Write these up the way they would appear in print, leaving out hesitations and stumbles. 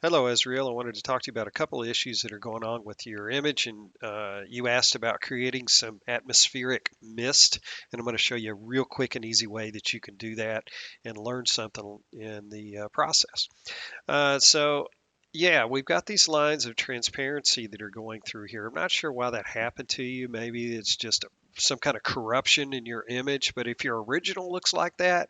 Hello, Israel. I wanted to talk to you about a couple of issues that are going on with your image, and you asked about creating some atmospheric mist, and I'm going to show you a real quick and easy way that you can do that and learn something in the process. So, yeah, we've got these lines of transparency that are going through here. I'm not sure why that happened to you. Maybe it's just some kind of corruption in your image, but if your original looks like that,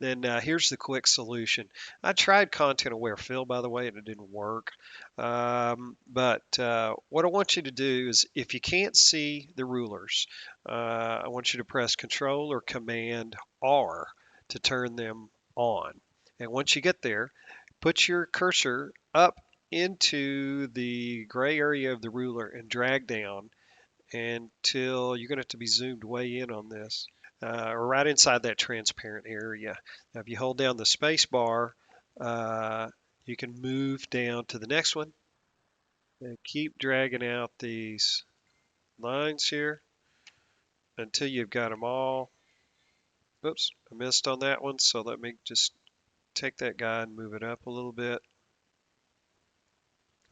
then here's the quick solution. I tried content aware fill, by the way, and it didn't work. But what I want you to do is if you can't see the rulers, I want you to press Control or Command R to turn them on. And once you get there, put your cursor up into the gray area of the ruler and drag down until you're going to have to be zoomed way in on this, or right inside that transparent area. Now, if you hold down the space bar, you can move down to the next one and keep dragging out these lines here until you've got them all. Oops, I missed on that one, so let me just take that guy and move it up a little bit.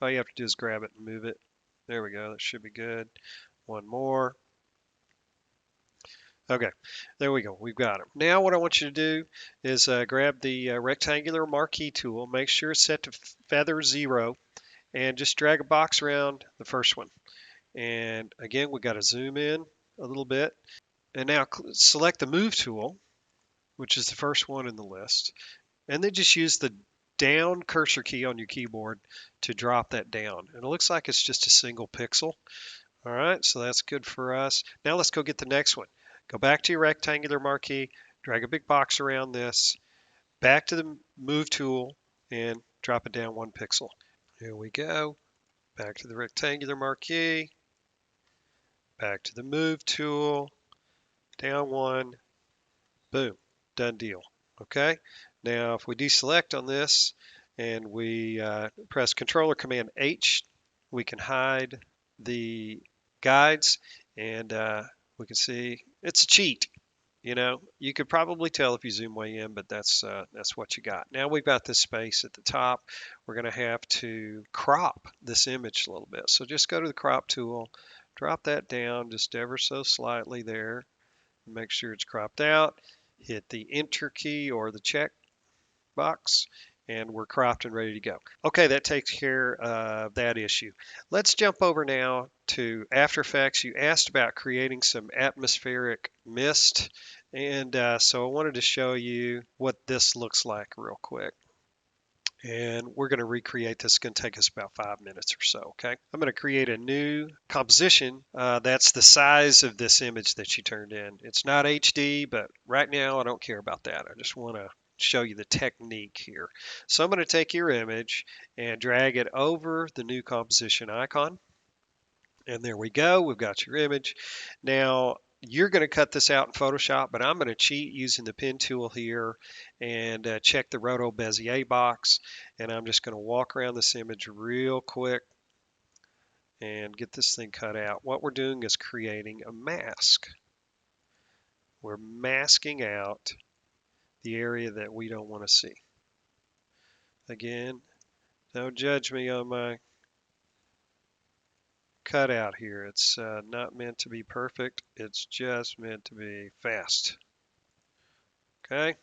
All you have to do is grab it and move it. There we go, that should be good. One more. Okay, there we go. We've got them. Now what I want you to do is grab the rectangular marquee tool. Make sure it's set to feather 0 and just drag a box around the first one. And again, we've got to zoom in a little bit. And now select the move tool, which is the first one in the list. And then just use the down cursor key on your keyboard to drop that down. And it looks like it's just a single pixel. All right, so that's good for us. Now let's go get the next one. Go back to your rectangular marquee, drag a big box around this, back to the move tool, and drop it down 1 pixel. Here we go. Back to the rectangular marquee, back to the move tool, down 1, boom, done deal. Okay, now if we deselect on this and we press Control or Command H, we can hide the guides, and we can see it's a cheat. You could probably tell if you zoom way in, but that's what you got. Now we've got this space at the top. We're going to have to crop this image a little bit. So just go to the crop tool, drop that down just ever so slightly there. Make sure it's cropped out. Hit the Enter key or the check box, and we're cropped and ready to go. Okay, that takes care of that issue. Let's jump over now to After Effects. You asked about creating some atmospheric mist, and so I wanted to show you what this looks like real quick. And we're going to recreate this. It's going to take us about 5 minutes or so, okay? I'm going to create a new composition that's the size of this image that you turned in. It's not HD, but right now I don't care about that. I just want to show you the technique here. So I'm going to take your image and drag it over the new composition icon. And there we go. We've got your image. Now, you're going to cut this out in Photoshop, but I'm going to cheat using the pen tool here and check the roto bezier box. And I'm just going to walk around this image real quick and get this thing cut out. What we're doing is creating a mask. We're masking out the area that we don't want to see. Again, don't judge me on my cutout here. It's not meant to be perfect. It's just meant to be fast. Okay.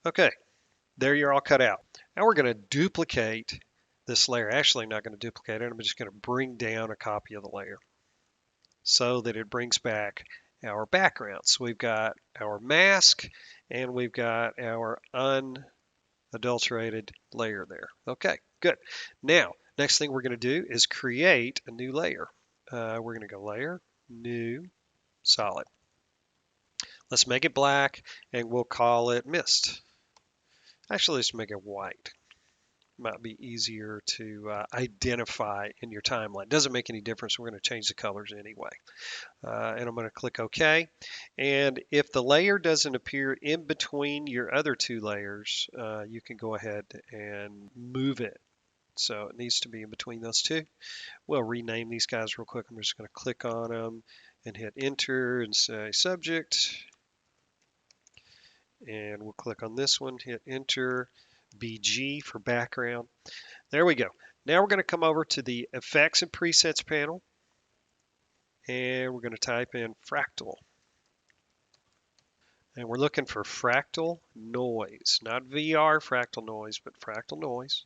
Okay, there you're all cut out. Now we're going to duplicate this layer. Actually, I'm not going to duplicate it. I'm just going to bring down a copy of the layer so that it brings back our background. So we've got our mask and we've got our unadulterated layer there. Okay, good. Now, next thing we're going to do is create a new layer. We're going to go Layer, New, Solid. Let's make it black and we'll call it Mist. Actually, let's make it white. Might be easier to identify in your timeline. Doesn't make any difference. We're going to change the colors anyway. And I'm going to click OK. And if the layer doesn't appear in between your other two layers, you can go ahead and move it So it needs to be in between those two. We'll rename these guys real quick. I'm just going to click on them and hit enter and say subject. And we'll click on this one, hit enter, BG for background. There we go. Now we're going to come over to the effects and presets panel. And we're going to type in fractal. And we're looking for fractal noise, not VR fractal noise, but fractal noise.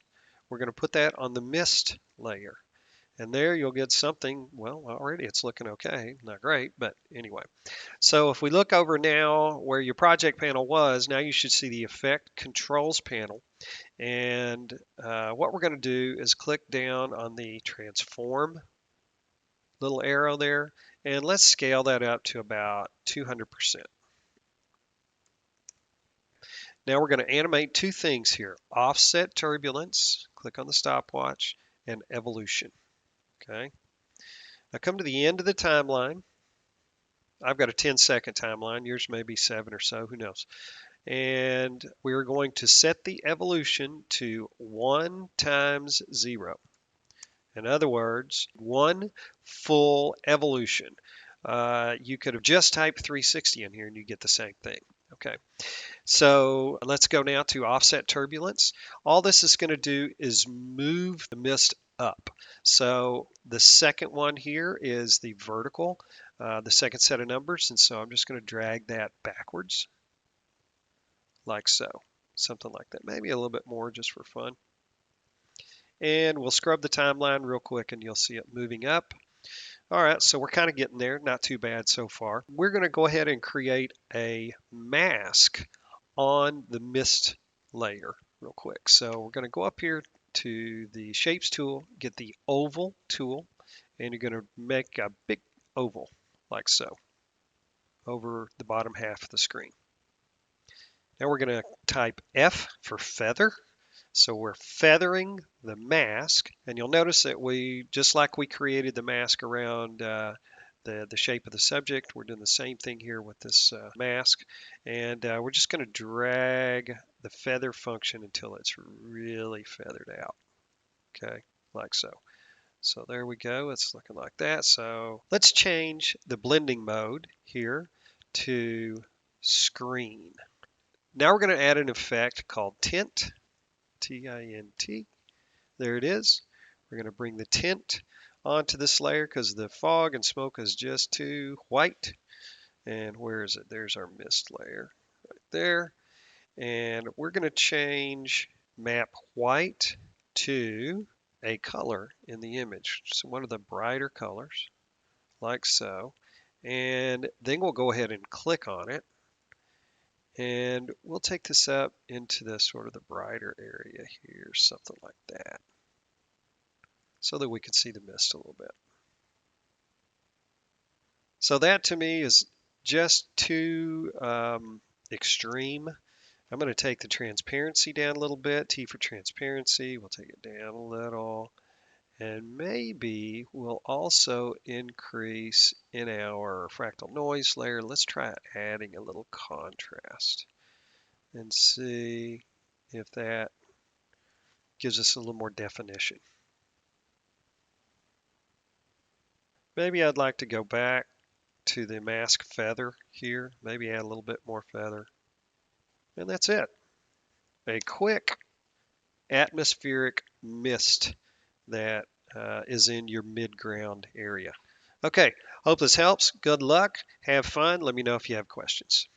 We're going to put that on the mist layer. And there you'll get something, well, already it's looking okay, not great, but anyway. So if we look over now where your project panel was, now you should see the effect controls panel. And what we're going to do is click down on the transform little arrow there, and let's scale that up to about 200%. Now we're going to animate two things here, offset turbulence, click on the stopwatch, and evolution. Okay. Now come to the end of the timeline. I've got a 10-second timeline. Yours may be 7 or so, who knows. And we're going to set the evolution to 1 times 0. In other words, 1 full evolution. You could have just typed 360 in here and you get the same thing. Okay. So let's go now to offset turbulence. All this is going to do is move the mist up. So the second one here is the vertical, the second set of numbers. And so I'm just going to drag that backwards like so, something like that. Maybe a little bit more just for fun. And we'll scrub the timeline real quick and you'll see it moving up. All right, so we're kind of getting there. Not too bad so far. We're going to go ahead and create a mask on the mist layer real quick. So we're going to go up here to the shapes tool, get the oval tool, and you're going to make a big oval like so over the bottom half of the screen. Now we're going to type F for feather. So we're feathering the mask, and you'll notice that we, just like we created the mask around the shape of the subject, we're doing the same thing here with this mask, and we're just going to drag the feather function until it's really feathered out, okay, like so. So there we go, it's looking like that. So let's change the blending mode here to screen. Now we're going to add an effect called tint. T-I-N-T. There it is. We're going to bring the tint onto this layer because the fog and smoke is just too white. And where is it? There's our mist layer right there. And we're going to change map white to a color in the image. So one of the brighter colors, like so. And then we'll go ahead and click on it. And we'll take this up into the sort of the brighter area here, something like that, so that we can see the mist a little bit. So that to me is just too extreme. I'm going to take the transparency down a little bit. T for transparency, we'll take it down a little. And maybe we'll also increase in our fractal noise layer. Let's try adding a little contrast and see if that gives us a little more definition. Maybe I'd like to go back to the mask feather here, maybe add a little bit more feather. And that's it. A quick atmospheric mist that is in your mid-ground area. Okay, hope this helps. Good luck. Have fun. Let me know if you have questions.